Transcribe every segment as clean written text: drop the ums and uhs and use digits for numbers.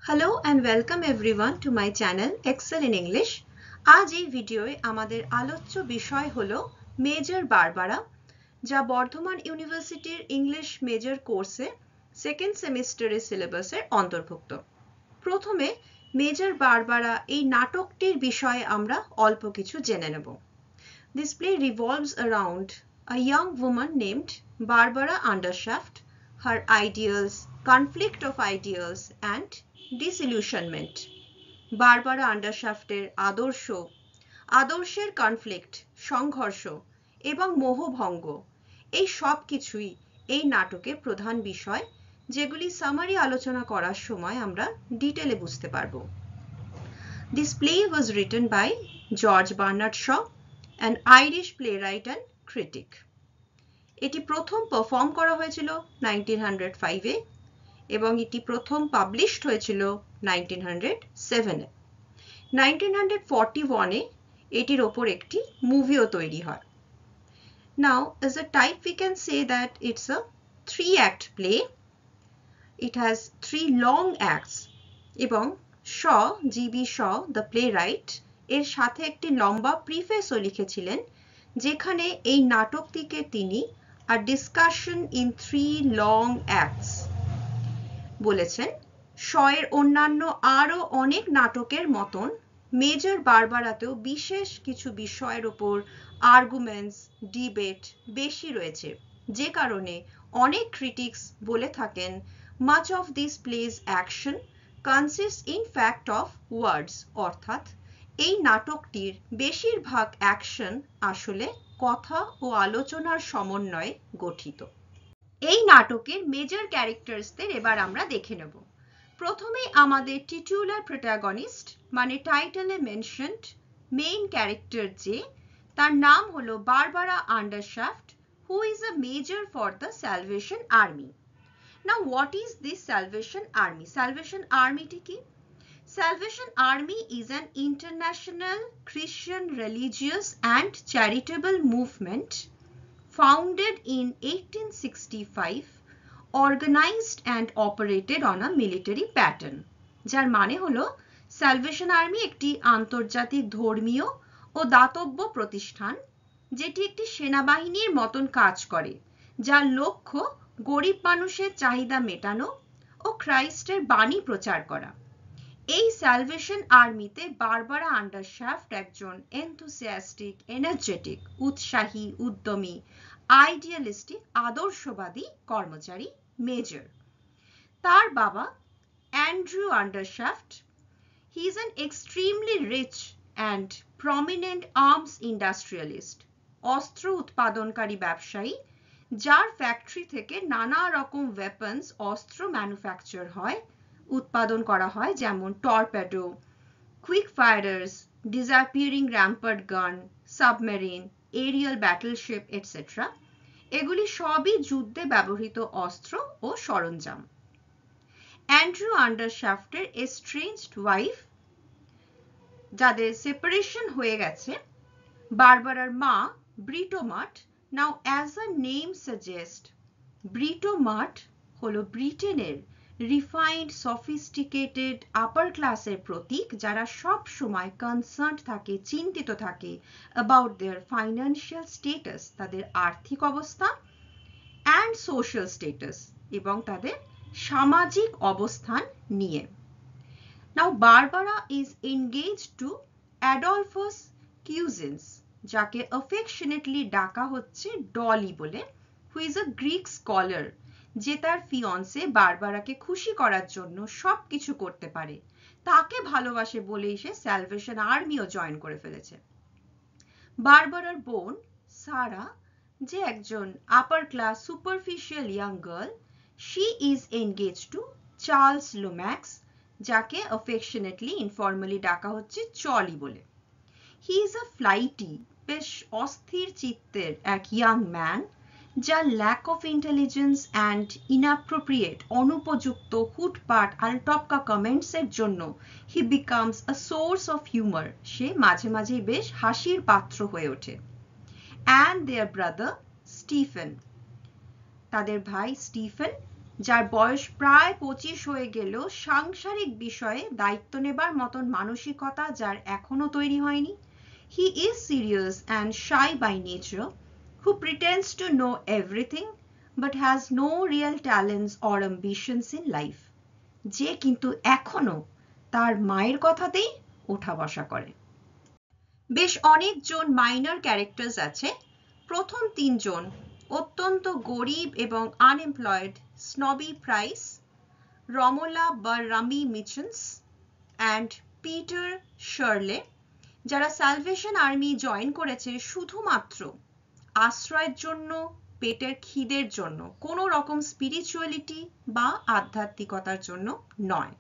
Hello and welcome everyone to my channel Excel in English. আজ এই ভিডিওয়ে আমাদের আলোচ্য বিষয় হলো মেজর বারবারা, যা বর্ধমান ইউনিভার্সিটির ইংলিশ মেজর কোর্সে সেকেন্ড সেমিস্টারের সিলেবাসের অন্তর্ভুক্ত। প্রথমে মেজর বারবারা এই নাটকটির বিষয়ে আমরা অল্প কিছু জেনে নেব। This play revolves around a young woman named Barbara Undershaft, her ideals, conflict of ideals and disillusionment. Barbara আন্ডারশাফটের আদর্শের কনফ্লিক্ট, সংঘর্ষ এবং মোহভঙ্গ এই সব কিছুই এই নাটকের প্রধান বিষয়, যেগুলি সামারি আলোচনা করার সময় আমরা ডিটেলে বুঝতে পারবো। This play was written by George Bernard Shaw, an Irish playwright and critic. এটি প্রথম পারফর্ম করা হয়েছিল 1905-এ এবং এটি প্রথম পাবলিশড হয়েছিল 1907-এ। 1941-এ এটির ওপর একটি মুভিও তৈরি হয়। Now, as a type we can say that it's a 3-act play. It has 3 long acts এবং G.B. Shaw, the playwright, এর সাথে একটি লম্বা প্রিফেসও লিখেছিলেন, যেখানে এই নাটকটিকে তিনি a discussion in 3 long acts বলেছেন। শয়ের অন্যান্য আরও অনেক নাটকের মতন মেজর বারবারাতেও বিশেষ কিছু বিষয়ের উপর আর্গুমেন্টস, ডিবেট বেশি রয়েছে, যে কারণে অনেক ক্রিটিক্স বলে থাকেন much of this play's action consists in fact of words, অর্থাৎ এই নাটকটির বেশিরভাগ অ্যাকশন আসলে কথা ও আলোচনার সমন্বয়ে গঠিত। এই নাটকের মেজর ক্যারেক্টার্সদের এবার আমরা দেখে নেব। প্রথমে আমাদের টিটুলার প্রোটাগনিস্ট মানে টাইটেলে মেনশনড মেইন ক্যারেক্টার, যে তার নাম হলো Barbara আন্ডারশাফট, who is a major for the Salvation Army. Now what is this Salvation Army? Salvation Army টি কি? Salvation Army is an international Christian religious and charitable movement founded in 1865, organized and operated on a military pattern. যার মানে হলো Salvation Army একটি আন্তর্জাতিক ধর্মীয় ও দাতব্য প্রতিষ্ঠান, যেটি একটি সেনাবাহিনীর মতন কাজ করে, যার লক্ষ্য গরিব মানুষের চাহিদা মেটানো ও খ্রাইস্টের বাণী প্রচার করা। এই স্যালভেশন আর্মিতে বারবারা আন্ডারশাফট একজন এনথুসিয়াস্টিক, এনার্জেটিক, উৎসাহী, উদ্যমী, আইডিয়ালিস্টিক, আদর্শবাদী কর্মচারী মেজর। তার বাবা Andrew Undershaft, he is an extremely rich and prominent arms industrialist, অস্ত্র উৎপাদনকারী ব্যবসায়ী, যার ফ্যাক্টরি থেকে নানা রকম ওয়েপন্স, অস্ত্র ম্যানুফ্যাকচার হয়, উৎপাদন করা হয়, যেমন টর্পেডো, কুইক ফায়ারার্স, ডিসঅ্যাপিয়ারিং র্যাম্পার্ট গান, সাবমেরিন, এরিয়াল ব্যাটলশিপ এটসেট্রা। এগুলি সবই যুদ্ধে ব্যবহৃত অস্ত্র ও সরঞ্জাম। অ্যান্ড্রু আন্ডারশাফটের এস্ট্রেঞ্জড ওয়াইফ, যাদের সেপারেশন হয়ে গেছে, বারবারার মা ব্রিটোমাট। নাও অ্যাজ আ নেম সাজেস্ট, ব্রিটোমাট হলো ব্রিটেনের রিফাইন্ড, সফিস্টিকেটেড আপার ক্লাসের প্রতীক, যারা সব সময় কনসার্ন থাকে, চিন্তিত থাকে অ্যাবাউট দেয়ার ফাইন্যান্সিয়াল স্টেটাস, তাদের আর্থিক অবস্থা, অ্যান্ড সোশ্যাল স্টেটাস, এবং তাদের সামাজিক অবস্থান নিয়ে। নাও Barbara is engaged two Adolphus কিউজিন্স, যাকে অ্যাফেকশনেটলি ডাকা হচ্ছে ডলি বলে, who is a Greek scholar, যে তার ফিয়ন্সে বারবারাকে খুশি করার জন্য সব কিছু করতে পারে, তাকে ভালোবাসে বলেই সে স্যালভেশন আর্মিও জয়েন করে ফেলেছে। বারবারার বোন সারা, যে একজন upper class superficial young girl, she is engage to Charles Lomax, যাকে অ্যাফেকশনেটলি ইনফর্মালি ডাকা হচ্ছে চলি বলে। হি ইজ আ ফ্লাইটি, বেশ অস্থির চিত্তের এক ইয়াং ম্যান, যার lack of intelligence and inappropriate, অনুপযুক্ত, হুটপাট, আলটপকা কমেন্টসের জন্য he becomes a source of humour, সে মাঝে মাঝেই বেশ হাসির পাত্র হয়ে ওঠে। অ্যান্ড দেয়ার ব্রাদার স্টিফেন, তাদের ভাই স্টিফেন, যার বয়স প্রায় 25 হয়ে গেলেও সাংসারিক বিষয়ে দায়িত্ব নেবার মতন মানসিকতা যার এখনো তৈরি হয়নি। He is serious and shy by nature, who pretends to know everything but has no real talents or ambitions in life. যে কিন্তু এখনো তার মায়ের কথাতেই ওঠা বসা করে। বেশ অনেকজন মাইনর ক্যারেক্টার্স আছে। প্রথম তিনজন অত্যন্ত গরিব এবং আনএমপ্লয়েড স্নবি প্রাইস, রমলা বা রামি মিচন্স অ্যান্ড পিটার শার্লে, যারা স্যালভেশন আর্মি জয়েন করেছে শুধুমাত্র আশ্রয়ের জন্য, পেটের খিদের জন্য, কোনো রকম স্পিরিচুয়ালিটি বা আধ্যাত্মিকতার জন্য নয়।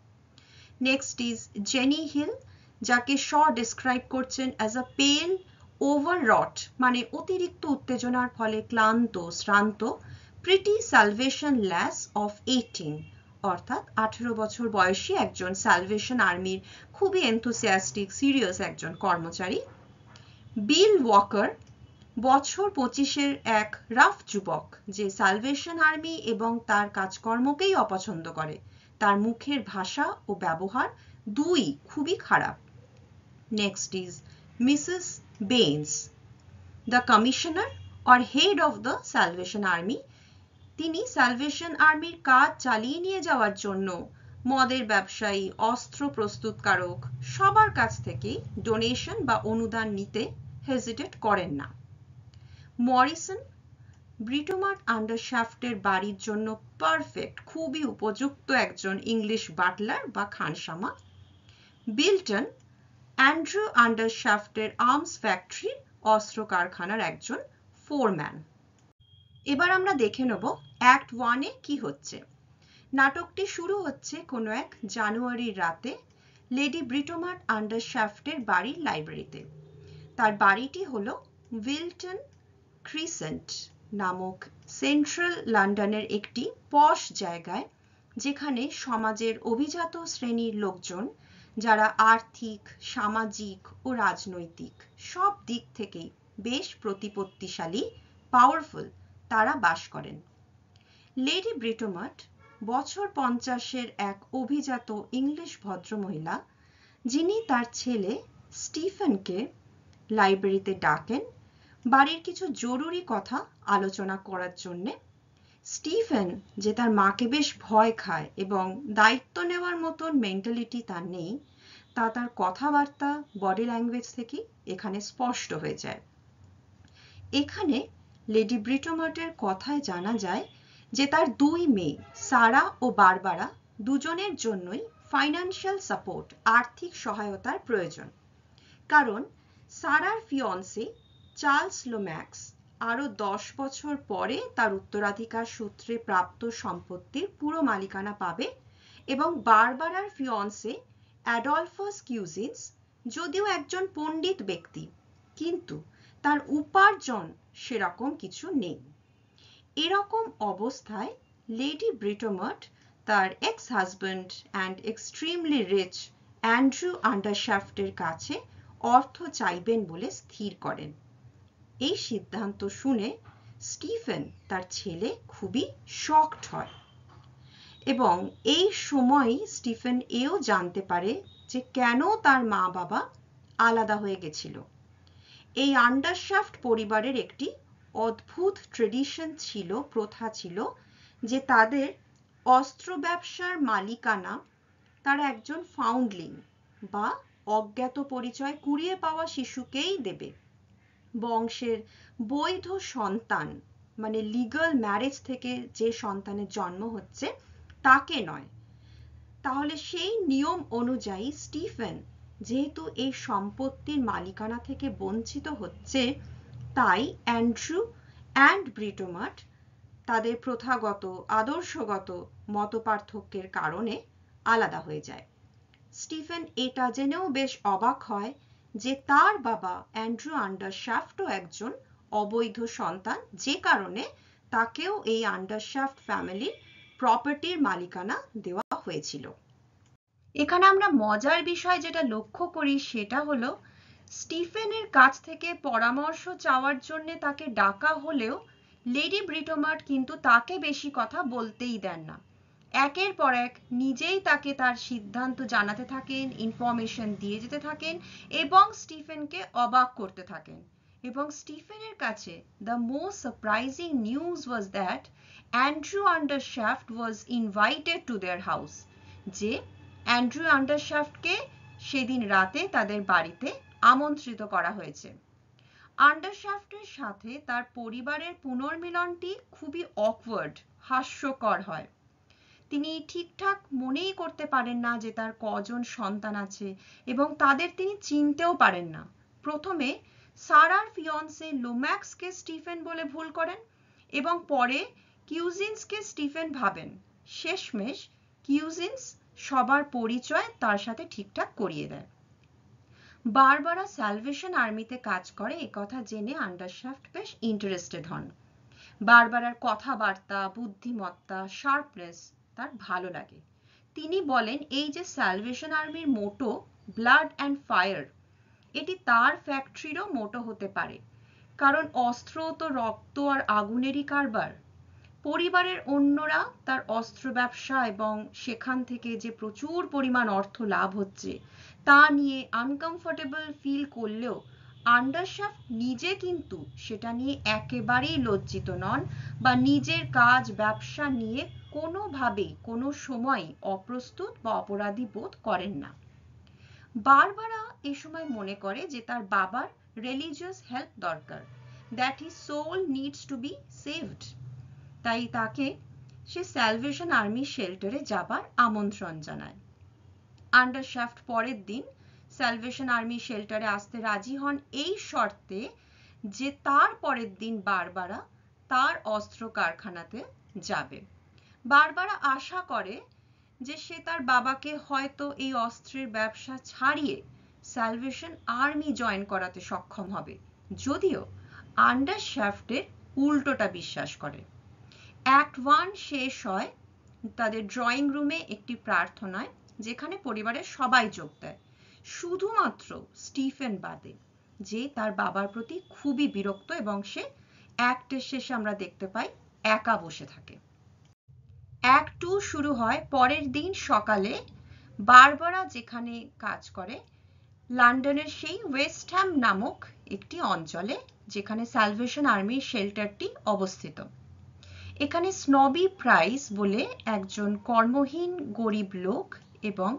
নেক্সট ইজ জেনি হিল, যাকে শ ডিসক্রাইব করছেন অ্যাজ আ পেল ওভাররট, মানে অতিরিক্ত উত্তেজনার ফলে ক্লান্ত শ্রান্ত, প্রিটি সালভেশন ল্যাস অফ 18, অর্থাৎ 18 বছর বয়সী একজন স্যালভেশন আর্মির খুবই এনথুসিয়াস্টিক সিরিয়াস একজন কর্মচারী। বিল ওয়াকার, বছর 25-এর এক রাফ যুবক, যে স্যালভেশন আর্মি এবং তার কাজকর্মকেই অপছন্দ করে। তার মুখের ভাষা ও ব্যবহার দুই খুবই খারাপ। Next is Mrs Baines, the commissioner or head of the Salvation Army. তিনি স্যালভেশন আর্মির কাজ চালিয়ে নিয়ে যাওয়ার জন্য মদের ব্যবসায়ী, অস্ত্র প্রস্তুতকারক সবার কাছ থেকেই ডোনেশন বা অনুদান নিতে হেজিটেট করেন না। মরিসন, ব্রিটোমার্ট আন্ডারশ্যাফটের বাড়ির জন্য পারফেক্ট, খুবই উপযুক্ত একজন ইংলিশ বাটলার বা খানসামা। বিল্টন, অ্যান্ড্রু আন্ডারশ্যাফটের আর্মস ফ্যাক্টরির অস্ত্র কারখানার একজন ফোরম্যান। এবার আমরা দেখে নেব অ্যাক্ট 1-এ কি হচ্ছে। নাটকটি শুরু হচ্ছে কোনো এক জানুয়ারির রাতে লেডি ব্রিটোমার্ট আন্ডারশ্যাফটের বাড়ির লাইব্রেরিতে। তার বাড়িটি হলো উইলটন ক্রিসেন্ট নামক সেন্ট্রাল লন্ডনের একটি পশ জায়গায়, যেখানে সমাজের অভিজাত শ্রেণীর লোকজন, যারা আর্থিক, সামাজিক ও রাজনৈতিক সব দিক থেকেই বেশ প্রতিপত্তিশালী, পাওয়ারফুল, তারা বাস করেন। লেডি ব্রিটোমার্ট বছর 50-এর এক অভিজাত ইংলিশ ভদ্রমহিলা, যিনি তার ছেলে স্টিফেনকে লাইব্রেরিতে ডাকেন বাড়ির কিছু জরুরি কথা আলোচনা করার জন্যে। স্টিফেন, যে তার মাকে বেশ ভয় খায় এবং দায়িত্ব নেওয়ার মতন মেন্টালিটি তার নেই, তা তার কথাবার্তা, বডি ল্যাঙ্গুয়েজ থেকে এখানে স্পষ্ট হয়ে যায়। এখানে লেডি ব্রিটোমার্টের কথায় জানা যায় যে তার দুই মেয়ে সারা ও বারবারা দুজনের জন্যই ফাইন্যান্সিয়াল সাপোর্ট, আর্থিক সহায়তার প্রয়োজন। কারণ সারার ফিয়ন্সে চার্লস লোম্যাক্স আরও 10 বছর পরে তার উত্তরাধিকার সূত্রে প্রাপ্ত সম্পত্তির পুরো মালিকানা পাবে এবং বারবারার ফিয়ন্সে অ্যাডলফাস কিউজিন্স যদিও একজন পণ্ডিত ব্যক্তি, কিন্তু তার উপার্জন সেরকম কিছু নেই। এরকম অবস্থায় লেডি ব্রিটোমার্ট তার ex husband and extremely rich Andrew আন্ডারশ্যাফটের কাছে অর্থ চাইবেন বলে স্থির করেন। এই সিদ্ধান্ত শুনে স্টিফেন, তার ছেলে, খুবই শকড হয় এবং এই সময়ই স্টিফেন এও জানতে পারে যে কেন তার মা বাবা আলাদা হয়ে গেছিল। এই আন্ডারশ্যাফট পরিবারের একটি অদ্ভুত ট্রেডিশন ছিল, প্রথা ছিল, যে তাদের অস্ত্র ব্যবসার মালিকানা তারা একজন ফাউন্ডলিং বা অজ্ঞাত পরিচয় কুড়িয়ে পাওয়া শিশুকেই দেবে। বংশের বৈধ সন্তান, মানে লিগ্যাল ম্যারেজ থেকে যে সন্তানের জন্ম হচ্ছে তাকে নয়। তাহলে সেই নিয়ম অনুযায়ী স্টিফেন যেহেতু এই সম্পত্তির মালিকানা থেকে বঞ্চিত হচ্ছে, তাই অ্যান্ড্রু অ্যান্ড ব্রিটোমার্ট তাদের প্রথাগত আদর্শগত মতপার্থক্যের কারণে আলাদা হয়ে যায়। স্টিফেন এটা জেনেও বেশ অবাক হয় যে তার বাবা অ্যান্ড্রু আন্ডারশ্যাফটও একজন অবৈধ সন্তান, যে কারণে তাকেও এই আন্ডারশ্যাফট ফ্যামিলির প্রপার্টির মালিকানা দেওয়া হয়েছিল। এখানে আমরা মজার বিষয় যেটা লক্ষ্য করি সেটা হলো স্টিফেনের কাছ থেকে পরামর্শ চাওয়ার জন্য তাকে ডাকা হলেও লেডি ব্রিটোমার্ট কিন্তু তাকে বেশি কথা বলতেই দেন না। একের পর এক নিজেই তাকে তার সিদ্ধান্ত জানাতে থাকেন, ইনফরমেশন দিয়ে যেতে থাকেন এবং স্টিফেনকে অবাক করতে থাকেন। এবং স্টিফেনের কাছে the most surprising news was that Andrew Undershaft was invited to their house, যে অ্যান্ড্রু আন্ডারশ্যাফটকে সেদিন রাতে তাদের বাড়িতে আমন্ত্রিত করা হয়েছে। আন্ডারশ্যাফটের সাথে তার পরিবারের পুনর্মিলনটি খুবই অকওয়ার্ড, হাস্যকর হয়। তিনি ঠিকঠাক মনেই করতে পারেন না যে তার কজন সন্তান আছে এবং তাদের তিনি চিনতেও পারেন না। প্রথমে সারার ফিয়ন্সে লোম্যাক্সকে স্টিফেন বলে ভুল করেন এবং পরে কিউজিন্সকে স্টিফেন ভাবেন। শেষমেশ কিউজিন্স সবার পরিচয় তার সাথে ঠিকঠাক করিয়ে দেয়। বারবারা স্যালভেশন আর্মিতে কাজ করে একথা জেনে আন্ডারশ্যাফট বেশ ইন্টারেস্টেড হন। বারবারার কথাবার্তা, বুদ্ধিমত্তা, শার্পনেস তার ভালো লাগে। তিনি বলেন এই যে স্যালভেশন আর্মির মোটো ব্লাড অ্যান্ড ফায়ার, এটি তার ফ্যাক্টরিরও মোটো হতে পারে, কারণ অস্ত্র তো রক্ত আর আগুনেরই কারবার। পরিবারের অন্যরা তার অস্ত্র ব্যবসা এবং সেখান থেকে যে প্রচুর পরিমাণ অর্থ লাভ হচ্ছে তা নিয়ে আনকমফোর্টেবল ফিল করলেও আন্ডারশ্যাফট নিজে কিন্তু সেটা নিয়ে একেবারেই লজ্জিত নন বা নিজের কাজ ব্যবসা নিয়ে কোনোভাবেই কোনো সময় অপ্রস্তুত বা অপরাধী বোধ করেন না। বারবারা এ সময় মনে করে যে তার বাবার রিলিজিয়াস হেল্প দরকার, that his soul needs to be saved. তাই তাকে সে স্যালভেশন আর্মি শেল্টারে যাবার আমন্ত্রণ জানায়। আন্ডারশ্যাফট পরের দিন স্যালভেশন আর্মি শেল্টারে আসতে রাজি হন এই শর্তে যে তার পরের দিন বারবারা তার অস্ত্র কারখানাতে যাবে। বারবারা আশা করে যে সে তার বাবাকে হয়তো এই অস্ত্রের ব্যবসা ছাড়িয়ে স্যালভেশন আর্মি জয়েন করাতে সক্ষম হবে, যদিও আন্ডারশ্যাফটের উল্টোটা বিশ্বাস করে। অ্যাক্ট 1 শেষ হয় তাদের ড্রয়িং রুমে একটি প্রার্থনায়, যেখানে পরিবারের সবাই যোগ দেয়, শুধুমাত্র স্টিফেন বাদে, যে তার বাবার প্রতি খুবই বিরক্ত এবং সে অ্যাক্টের শেষে আমরা দেখতে পাই একা বসে থাকে। অ্যাক্ট 2 শুরু হয় পরের দিন সকালে বারবারা যেখানে কাজ করে, লন্ডনের সেই ওয়েস্ট হ্যাম নামক একটি অঞ্চলে, যেখানে স্যালভেশন আর্মির শেল্টারটি অবস্থিত। এখানে স্নবি প্রাইস বলে একজন কর্মহীন গরিব লোক এবং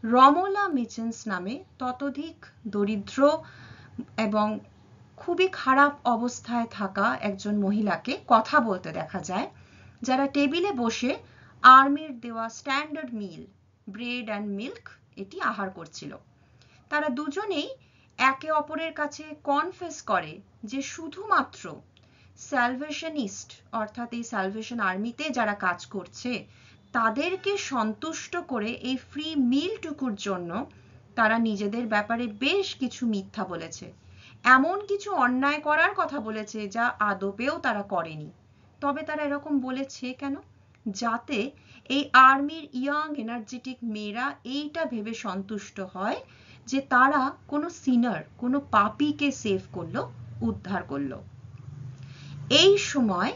রমলা মিচেন্স নামে ততোধিক দরিদ্র এবং খুবই খারাপ অবস্থায় থাকা একজন মহিলাকে কথা বলতে দেখা যায়, যারা টেবিলে বসে আর্মির দেওয়া standard meal bread and milk এটি আহার করছিল। তারা দুজনেই একে অপরের কাছে কনফেস করে যে শুধুমাত্র স্যালভেশনিস্ট অর্থাৎ এই স্যালভেশন আর্মিতে যারা কাজ করছে তাদেরকে সন্তুষ্ট করে এই ফ্রি মিলটুকুর জন্য তারা নিজেদের ব্যাপারে বেশ কিছু মিথ্যা বলেছে, এমন কিছু অন্যায় করার কথা বলেছে যা আদপেও তারা করেনি। তবে তারা এরকম বলেছে কেন? যাতে এই আর্মির ইয়াং এনার্জেটিক মেয়েরা এইটা ভেবে সন্তুষ্ট হয় যে তারা কোনো সিনার, কোনো পাপীকে সেভ করলো, উদ্ধার করলো। এই সময়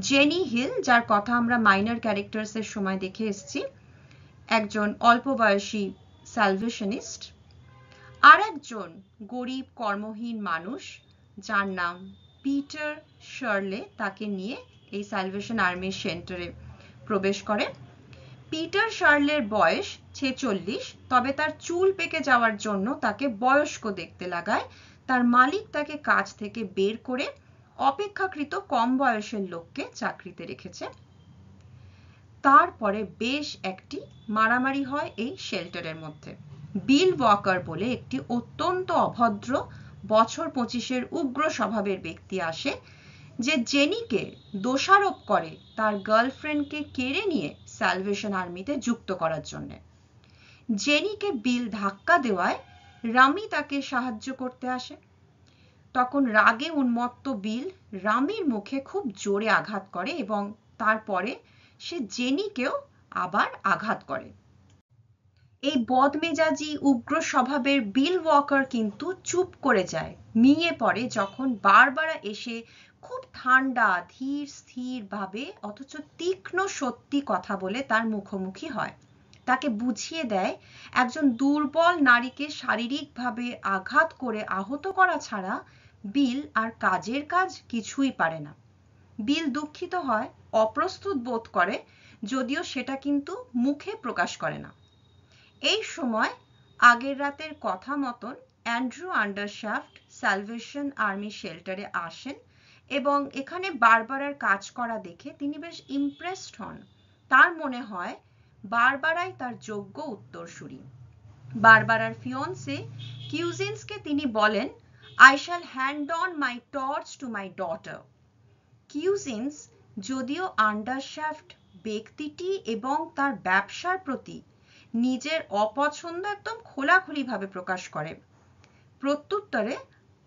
জেনি হিল, যার কথা আমরা মাইনর ক্যারেক্টার্সের সময় দেখে এসেছি, একজন অল্প বয়সী স্যালভেশনিস্ট, আর একজন গরিব কর্মহীন মানুষ যার নাম পিটার শার্লে, তাকে নিয়ে এই স্যালভেশন আর্মির সেন্টারে প্রবেশ করে। পিটার শার্লের বয়স 46, তবে তার চুল পেকে যাওয়ার জন্য তাকে বয়স্ক দেখতে লাগায়। তার মালিক তাকে কাজ থেকে বের করে অপেক্ষাকৃত কম বয়সের লোককে চাকরিতে রেখেছে। তারপরে বেশ একটি মারামারি হয় এই শেল্টারের মধ্যে। বিল ওয়াকার বলে একটি অত্যন্ত অভদ্র বছর 25-এর উগ্র স্বভাবের ব্যক্তি আসে, যে জেনিকে দোষারোপ করে তার গার্লফ্রেন্ডকে কেড়ে নিয়ে স্যালভেশন আর্মিতে যুক্ত করার জন্য। জেনিকে বিল ধাক্কা দেওয়ায় রামি তাকে সাহায্য করতে আসে। তখন রাগে উন্মত্ত বিল রামির মুখে খুব জোরে আঘাত করে এবং তারপরে সে জেনিকেও আবার আঘাত করে। এই বদমেজাজি উগ্র স্বভাবের বিল ওয়াকার কিন্তু চুপ করে যায়, মিয়ে পড়ে যখন বারবারা এসে খুব ঠান্ডা ধীর স্থির ভাবে অথচ তীক্ষ্ণ সত্যি কথা বলে তার মুখোমুখি হয়, তাকে বুঝিয়ে দেয় একজন দুর্বল নারীকে শারীরিকভাবে আঘাত করে আহত করা ছাড়া বিল আর কাজের কাজ কিছুই পারে না। বিল দুঃখিত হয়, অপ্রস্তুত বোধ করে, যদিও সেটা কিন্তু মুখে প্রকাশ করে না। এই সময় আগের রাতের কথা মতন অ্যান্ড্রু আন্ডারশ্যাফট স্যালভেশন আর্মি শেল্টারে আসেন এবং এখানে বারবারার কাজ করা দেখে তিনি বেশ ইমপ্রেসড হন। তার মনে হয় বারবারাই তার যোগ্য উত্তরসূরি। বারবারার ফিয়ন্সে কিউজিন্সকে তিনি বলেন, I shall hand on my torch to my daughter. কিউজিন্স যদিও আন্ডারশ্যাফট ব্যক্তিটি এবং তার ব্যবসার প্রতি নিজের অপছন্দ একদম খোলাখুলিভাবে প্রকাশ করে, প্রত্যুত্তরে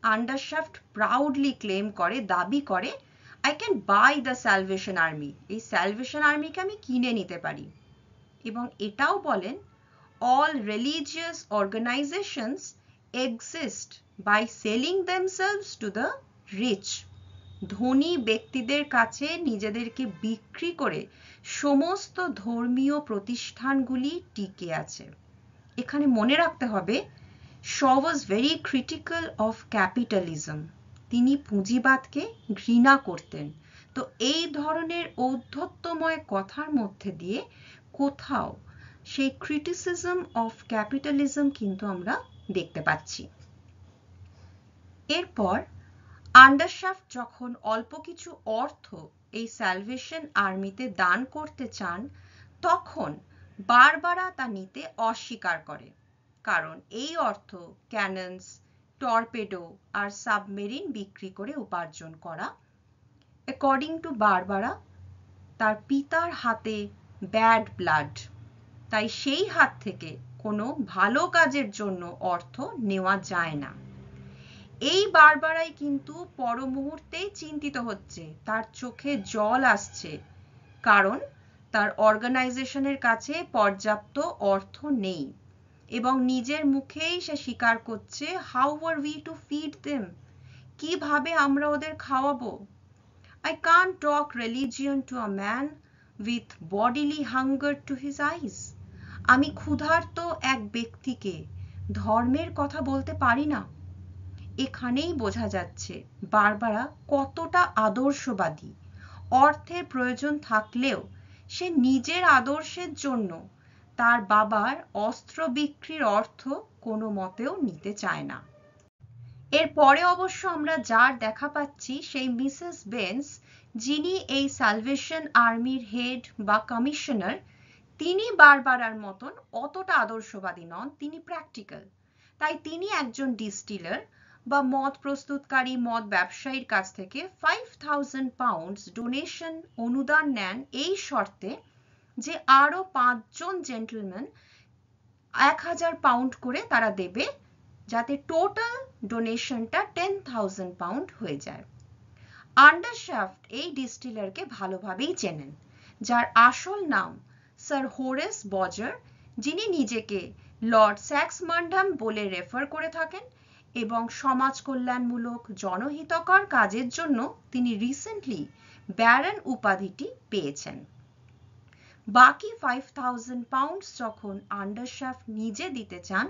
আন্ডারশ্যাফট প্রাউডলি ক্লেম করে, দাবি করে, I can buy the Salvation Army. এই স্যালভেশন আর্মিকে আমি কিনে নিতে পারি। এবং এটাও বলেন, all religious organizations exist by selling themselves to the rich. ধনী ব্যক্তিদের কাছে নিজেদেরকে বিক্রি করে সমস্ত ধর্মীয় প্রতিষ্ঠানগুলি টিকে আছে। এখানে মনে রাখতে হবে, Shaw was very critical of capitalism. তিনি পুঁজিবাদকে ঘৃণা করতেন। তো এই ধরনের ঔদ্ধত্যময় কথার মধ্যে দিয়ে কোথাও সেই ক্রিটিসিজম অফ ক্যাপিটালিজম কিন্তু আমরা দেখতে পাচ্ছি। এরপর আন্ডারশ্যাফট যখন অল্প কিছু অর্থ এই স্যালভেশন আর্মিতে দান করতে চান, তখন বারবারা তা নিতে অস্বীকার করে, কারণ এই অর্থ ক্যাননস, টর্পেডো আর সাবমেরিন বিক্রি করে উপার্জন করা। অ্যাকর্ডিং টু বারবারা, তার পিতার হাতে ব্যাড ব্লাড, তাই সেই হাত থেকে কোনো ভালো কাজের জন্য অর্থ নেওয়া যায় না। এই বারবারাই কিন্তু পর মুহূর্তেই চিন্তিত হচ্ছে, তার চোখে জল আসছে, কারণ তার অর্গানাইজেশনের কাছে পর্যাপ্ত অর্থ নেই এবং নিজের মুখেই সে স্বীকার করছে, how are we to feed them, কিভাবে আমরা ওদের খাওয়াবো। I can't talk religion to a man with bodily hunger to his eyes. আমি ক্ষুধার্ত এক ব্যক্তিকে ধর্মের কথা বলতে পারি না। এখানেই বোঝা যাচ্ছে বারবারা কতটা আদর্শবাদী। অর্থের প্রয়োজন থাকলেও সে নিজের আদর্শের জন্য তার বাবার অস্ত্র বিক্রির অর্থ কোনো মতেও নিতে চায় না। এরপরে অবশ্য আমরা যার দেখা পাচ্ছি সেই মিসেস বেন্স, যিনি এই সালভেশন আর্মির হেড বা কমিশনার, তিনি বারবারার মতন অতটা আদর্শবাদী নন, তিনি প্র্যাকটিক্যাল। তাই তিনি একজন ডিস্টিলার বা মদ প্রস্তুতকারী মদ ব্যবসায়ীর কাছ থেকে 5,000 পাউন্ডস ডোনেশন অনুদান নেন এই শর্তে যে আরো 5 জন জেন্টলম্যান 1,000 পাউন্ড করে তারা দেবে, যাতে টোটাল ডোনেশনটা 10,000 পাউন্ড হয়ে যায়। আন্ডারশ্যাফট এই ডিস্টিলারকে ভালোভাবেই চেনেন, যার আসল নাম স্যার হোরেস বজার, যিনি নিজেকে লর্ড স্যাক্সমন্ডাম বলে রেফার করে থাকেন এবং সমাজ কল্যাণমূলক জনহিতকর কাজের জন্য তিনি রিসেন্টলি ব্যারন উপাধিটি পেয়েছেন। বাকি 5,000 পাউন্ড যখন আন্ডারশ্যাফট নিজে দিতে চান,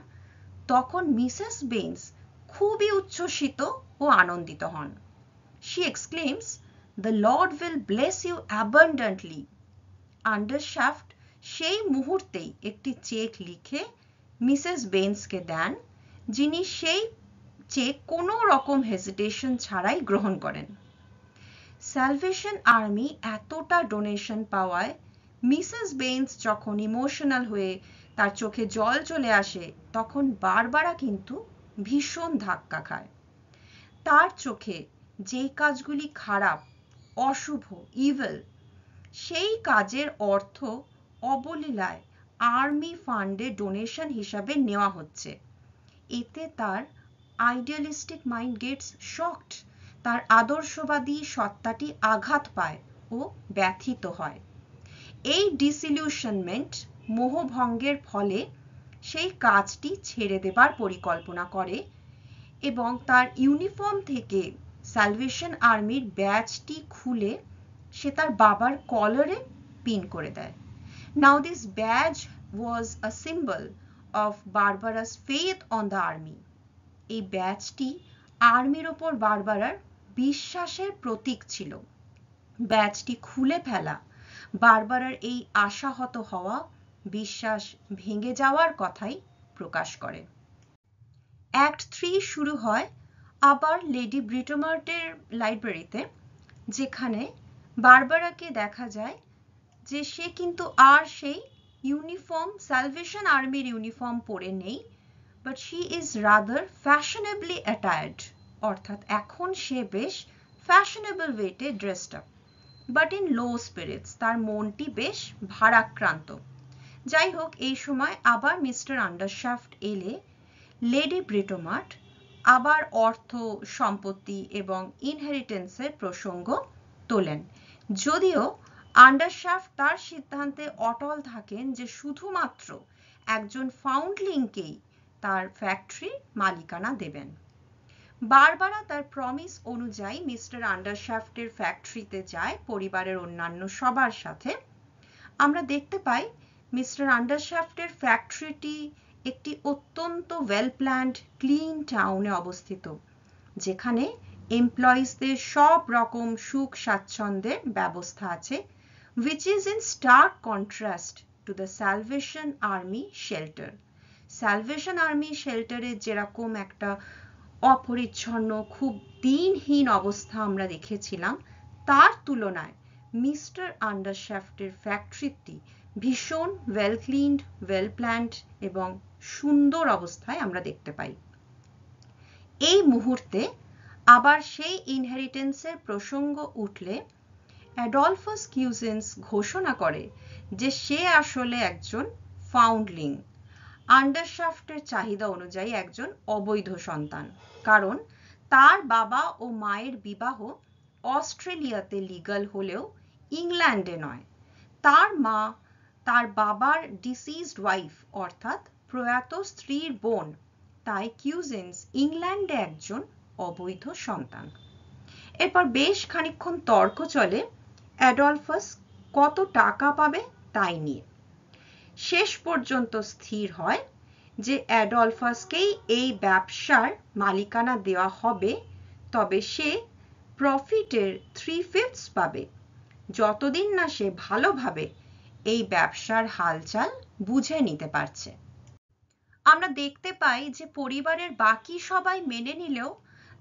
তখন মিসেস বেন্স খুবই উচ্ছ্বসিত ও আনন্দিত হন। She exclaims, "The Lord will bless you abundantly." আন্ডারশ্যাফট সেই মুহূর্তেই একটি চেক লিখে মিসেস বেন্সকে দেন, যিনি সেই চেক কোনো রকম হেজিটেশন ছাড়াই গ্রহণ করেন। স্যালভেশন আর্মি এতটা ডোনেশন পাওয়ায় মিসেস বেন্স যখন ইমোশনাল হয়ে তার চোখে জল চলে আসে, তখন বারবারা কিন্তু ভীষণ ধাক্কা খায়। তার চোখে যে কাজগুলি খারাপ, অশুভ, ইভিল, সেই কাজের অর্থ অবলীলায় আর্মি ফান্ডে ডোনেশন হিসাবে নেওয়া হচ্ছে। এতে তার আইডিয়ালিস্টিক মাইন্ড গেটস শকড, তার আদর্শবাদী সত্তাটি আঘাত পায় ও ব্যথিত হয়। এই ডিসিলিউশনমেন্ট, মোহভঙ্গের ফলে সেই কাজটি ছেড়ে দেবার পরিকল্পনা করে এবং তার ইউনিফর্ম থেকে স্যালভেশন আর্মির ব্যাজটি খুলে সে তার বাবার কলারে পিন করে দেয়। Now this badge was a symbol of Barbara's faith on the army. এই ব্যাজটি আর্মির ওপর বারবারার বিশ্বাসের প্রতীক ছিল। ব্যাজটি খুলে ফেলা বারবারার এই আশাহত হওয়া বিশ্বাস ভেঙে যাওয়ার কথাই প্রকাশ করে। অ্যাক্ট 3 শুরু হয় আবার লেডি ব্রিটোমার্টের লাইব্রেরিতে, যেখানে বারবারাকে দেখা যায় যে সে কিন্তু আর সেই ইউনিফর্ম, স্যালভেশন আর্মির ইউনিফর্ম পরে নেই, বাট শি ইজ রাদার ফ্যাশনেবলি অ্যাটায়ার্ড, অর্থাৎ এখন সে বেশ ফ্যাশনেবল ওয়েতে dressed up, but in low spirits, তার মনটি বেশ ভারাক্রান্ত। যাই হোক, এই সময় আবার মিস্টার আন্ডারশ্যাফট এলে লেডি ব্রিটোমার্ট আবার অর্থ, সম্পত্তি এবং ইনহেরিটেন্সের প্রসঙ্গ তোলেন, যদিও আন্ডারশ্যাফট তার সিদ্ধান্তে অটল থাকেন যে শুধুমাত্র একজন ফাউন্ডলিংকেই তার ফ্যাক্টরির মালিকানা দেবেন। বারবারা তার প্রমিস অনুযায়ী মিস্টার আন্ডারশ্যাফটের ফ্যাক্টরিতে যায় পরিবারের অন্যান্য সবার সাথে। আমরা দেখতে পাই মিস্টার আন্ডারশ্যাফটের ফ্যাক্টরিটি একটি অত্যন্ত ওয়েল প্ল্যান্ড ক্লিন টাউনে অবস্থিত, যেখানে এমপ্লয়িজদের সব রকম সুখ স্বাচ্ছন্দ্যের ব্যবস্থা আছে, which is in stark contrast to the Salvation Army shelter. Salvation Army shelter-এ যেরকম একটা অপরিচ্ছন্ন, খুব দিনহীন অবস্থা আমরা দেখেছিলাম, তার তুলনায় মিস্টার আন্ডারশ্যাফটের ফ্যাক্টরিটি ভীষণ ওয়েল ক্লিনড, ওয়েল প্ল্যান্ড এবং সুন্দর অবস্থায় আমরা দেখতে পাই। এই মুহূর্তে আবার সেই ইনহেরিটেন্সের প্রসঙ্গ উঠলে অ্যাডলফাস কিউজেন্স ঘোষণা করে যে সে আসলে একজন ফাউন্ডলিং, আন্ডারশ্যাফটের চাহিদা অনুযায়ী একজন অবৈধ সন্তান, কারণ তার বাবা ও মায়ের বিবাহ অস্ট্রেলিয়াতে লিগ্যাল হলেও ইংল্যান্ডে নয়। তার মা তার বাবার ডিসিজড ওয়াইফ, অর্থাৎ প্রয়াত স্ত্রীর বোন, তাই কিউজেন্স ইংল্যান্ডে একজন অবৈধ সন্তান। এরপর বেশ খানিকক্ষণ তর্ক চলে অ্যাডলফাস কত টাকা পাবে তাই নিয়ে। শেষ পর্যন্ত স্থির হয় যে অ্যাডলফাসকেই এই ব্যবসার মালিকানা দেওয়া হবে, তবে সে প্রফিটের 3/5 পাবে, যতদিন না সে ভালোভাবে এই ব্যবসার হালচাল বুঝে নিতে পারছে। আমরা দেখতে পাই যে পরিবারের বাকি সবাই মেনে নিলেও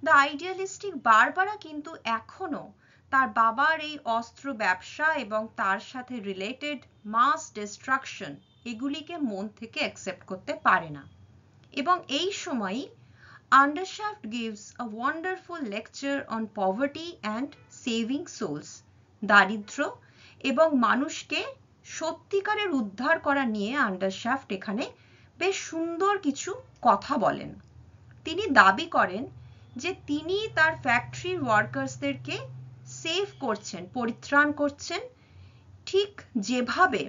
দ্য আইডিয়ালিস্টিক বারবারা কিন্তু এখনো তার বাবার এই অস্ত্র ব্যবসা এবং তার সাথে রিলেটেড মাস ডিস্ট্রাকশন এগুলিকে মন থেকে অ্যাকসেপ্ট করতে পারে না। এবং এই সময়ই Undershaft gives a wonderful lecture on poverty and saving souls, দারিদ্র্য এবং মানুষকে সত্যিকারের উদ্ধার করা নিয়ে আন্ডারশ্যাফট এখানে বেশ সুন্দর কিছু কথা বলেন। তিনি দাবি করেন যে তিনি তার ফ্যাক্টরির ওয়ার্কার্সদেরকে সেভ করছেন, পরিত্রাণ করছেন, ঠিক যেভাবে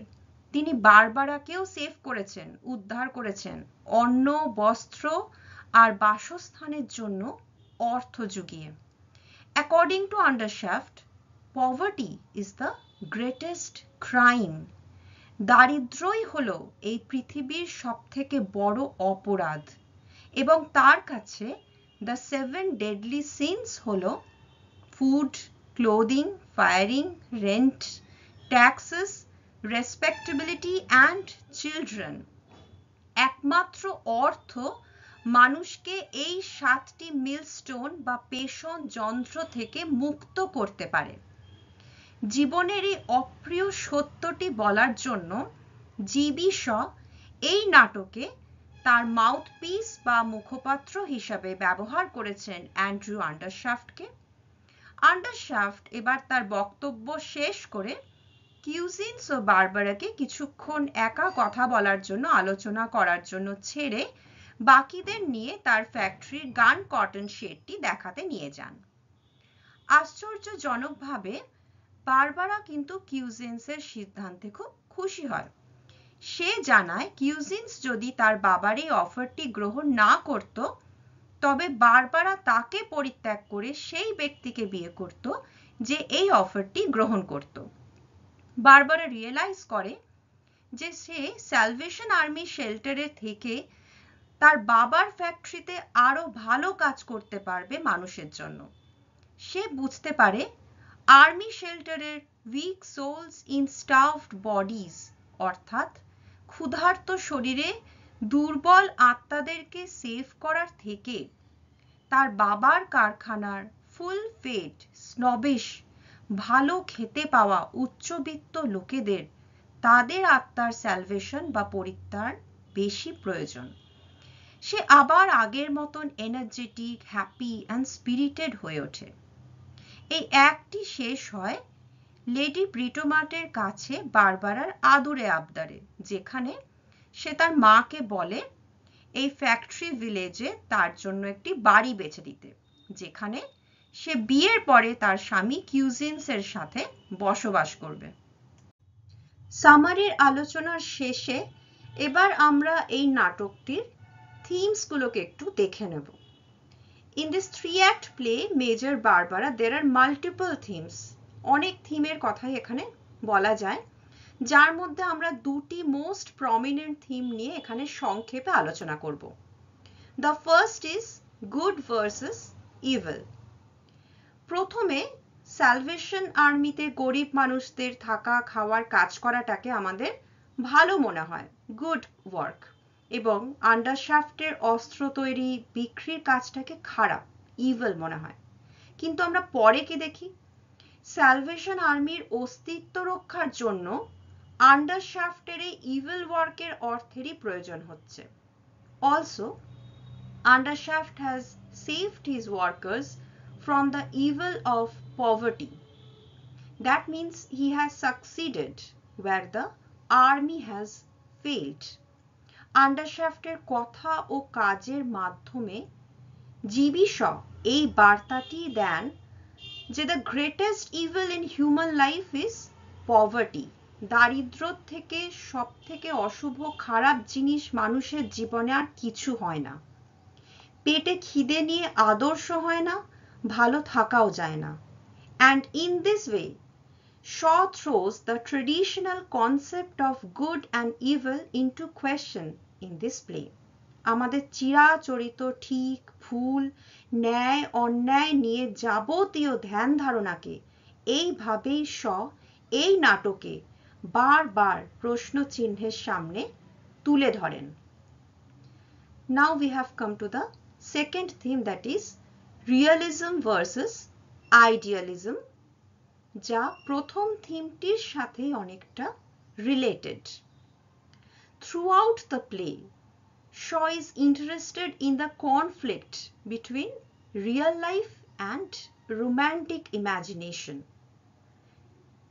তিনি বারবারাকেও সেভ করেছেন, উদ্ধার করেছেন অন্ন, বস্ত্র আর বাসস্থানের জন্য অর্থ জুগিয়ে। According to Undershaft, poverty is the greatest crime. দারিদ্র্যই হলো এই পৃথিবীর সবথেকে বড় অপরাধ, এবং তার কাছে the 7 deadly sins হলো food, clothing, firing, rent, taxes, respectability and children. একমাত্র অর্থ মানুষকে এই 7টি মিলস্টোন বা পেষণ যন্ত্র থেকে মুক্ত করতে পারে। জীবনের এই অপ্রিয় সত্যটি বলার জন্য জিবি শ এই নাটকে তার মাউথপিস বা মুখপাত্র হিসাবে ব্যবহার করেছেন অ্যান্ড্রু আন্ডারশ্যাফটকে। আন্ডারশ্যাফট এবার তার বক্তব্য শেষ করে কিউজিন্স ও বারবারাকে কিছুক্ষণ একা কথা বলার জন্য, আলোচনা করার জন্য ছেড়ে বাকিদের নিয়ে তার ফ্যাক্টরির গান কটন শেডটি দেখাতে নিয়ে যান। আশ্চর্যজনকভাবে বারবারা কিন্তু কিউজিন্সের সিদ্ধান্তে খুব খুশি হয়। সে জানায় কিউজিন্স যদি তার বাবার এই অফারটি গ্রহণ না করত, তবে বারবারা তাকে পরিত্যাগ করে সেই ব্যক্তিকে বিয়ে করত যে এই অফারটি গ্রহণ করত। বারবারা রিয়েলাইজ করে যে সে স্যালভেশন আর্মি শেল্টারে থেকে তার বাবার ফ্যাক্টরিতে আরো ভালো কাজ করতে পারবে মানুষের জন্য। সে বুঝতে পারে আর্মি শেল্টারের weak souls in stuffed bodies, অর্থাৎ ক্ষুধার্ত শরীরে দুর্বল আত্মাদেরকে সেভ করার থেকে তার বাবার কারখানার ফুল ফেড স্নবিশ ভালো খেতে পাওয়া উচ্চবিত্ত লোকেদের তাদের আত্মার স্যালভেশন বা পরিত্রাণ বেশি প্রয়োজন। সে আবার আগের মতন এনার্জেটিক, হ্যাপি অ্যান্ড স্পিরিটেড হয়ে ওঠে। এই অ্যাক্টটি শেষ হয় লেডি ব্রিটোমার্টের কাছে বারবারার আদরে আবদারে, যেখানে সে তার মাকে বলে এই ফ্যাক্টরি ভিলেজে তার জন্য একটি বাড়ি বেছে দিতে, যেখানে সে বিয়ের পরে তার স্বামী কিউজিন্সের সাথে বসবাস করবে। সামারির আলোচনার শেষে এবার আমরা এই নাটকটির থিমসগুলোকে একটু দেখে নেব। In this three-act play, Major Barbara, there are multiple themes. অনেক থিমের কথাই এখানে বলা যায়, যার মধ্যে আমরা দুটি মোস্ট প্রমিনেন্ট থিম নিয়ে এখানে সংক্ষেপে আলোচনা করব। The first is good versus evil. প্রথমে স্যালভেশন আর্মিতে গরিব মানুষদের থাকা, খাওয়ার, কাজ করাটাকে আমাদের ভালো মনে হয়, গুড ওয়ার্ক, এবং আন্ডারশ্যাফটের অস্ত্র তৈরি, বিক্রির কাজটাকে খারাপ, ইভিল মনে হয়। কিন্তু আমরা পরে কি দেখি? স্যালভেশন আর্মির অস্তিত্ব রক্ষার জন্য আন্ডারশ্যাফটের এই ইভিল ওয়ার্কের অর্থেরই প্রয়োজন হচ্ছে। Also Undershaft has saved his workers from the evil of poverty. That means he has succeeded where the army has failed. আন্ডারশ্যাফটের কথা ও কাজের মাধ্যমে জিবি শ এই বার্তাটি দেন যে the greatest evil in human life is poverty. দারিদ্র থেকে সব থেকে অশুভ খারাপ জিনিস মানুষের জীবনে আর কিছু হয় না। পেটে খিদে নিয়ে আদর্শ হয় না, ভালো থাকাও যায় না। And in this way, Shaw throws the traditional concept of good and evil into question in this play. আমাদের চিরাচরিত ঠিক, ভুল, ন্যায়, অন্যায় নিয়ে যাবতীয় ধ্যান ধারণাকে এইভাবেই শ এই নাটকে বারবার প্রশ্ন চিহ্নের সামনে তুলে ধরেন। Now we have come to the second theme, that is realism versus idealism, যা প্রথম থিমটির সাথে অনেকটা related. Throughout the play, Shaw is interested in the conflict between real life and romantic imagination.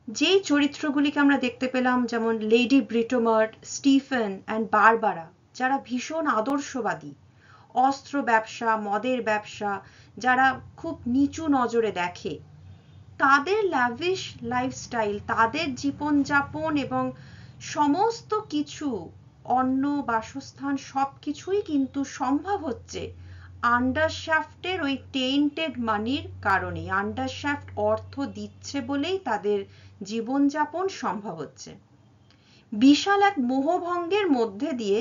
যে চরিত্রগুলিকে আমরা দেখতে পেলাম, যেমন লেডি ব্রিটোমার্ট, স্টিফেন অ্যান্ড বারবারা, যারা ভীষণ আদর্শবাদী, অস্ত্র ব্যবসা, মদের ব্যবসা যারা খুব নিচু নজরে দেখে, তাদের ল্যাভিশ লাইফস্টাইল, তাদের জীবনযাপন এবং সমস্ত কিছু, অন্ন, বাসস্থান, সব কিছুই কিন্তু সম্ভব হচ্ছে আন্ডারশ্যাফটের ওই টেন্টেড মানির কারণে। আন্ডারশ্যাফট অর্থ দিচ্ছে বলেই তাদের জীবনযাপন সম্ভব হচ্ছে। বিশাল এক মোহভঙ্গের মধ্যে দিয়ে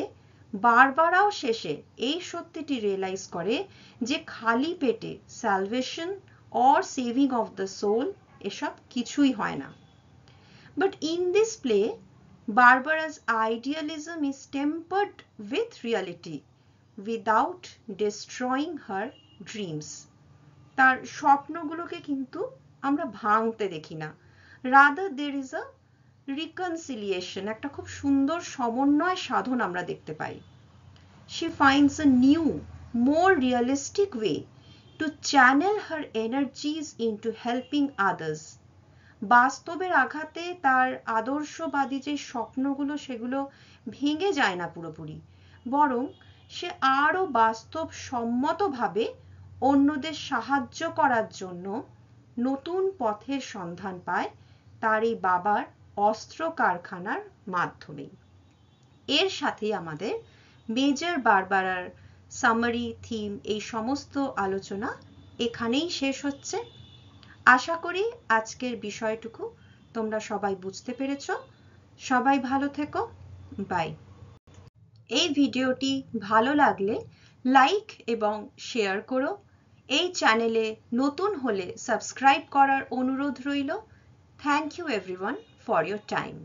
বারবারাও শেষে এই সত্যিটি রিয়েলাইজ করে যে খালি পেটে salvation or saving of the soul এসব কিছুই হয় না। But in this play, Barbara's idealism is tempered with reality without destroying her dreams. তার স্বপ্নগুলোকে কিন্তু আমরা ভাঙতে দেখি না, rather there is a reconciliation, একটা খুব সুন্দর সমন্বয় সাধন আমরা দেখতে পাই। She finds a new, more realistic way to channel her energies into helping others. বাস্তবের আঘাতে তার আদর্শবাদী যে স্বপ্নগুলো সেগুলো ভেঙে যায় না পুরোপুরি, বরং সে আরো বাস্তবসম্মতভাবে অন্যদের সাহায্য করার জন্য নতুন পথের সন্ধান পায় তার এই বাবার অস্ত্র কারখানার মাধ্যমে। এর সাথে আমাদের মেজর বারবারার সামারি, থিম এই সমস্ত আলোচনা এখানেই শেষ হচ্ছে। আশা করি আজকের বিষয়টুকু তোমরা সবাই বুঝতে পেরেছো। সবাই ভালো থেকো, বাই। এই ভিডিওটি ভালো লাগলে লাইক এবং শেয়ার করো। এই চ্যানেলে নতুন হলে সাবস্ক্রাইব করার অনুরোধ রইল। Thank you everyone for your time.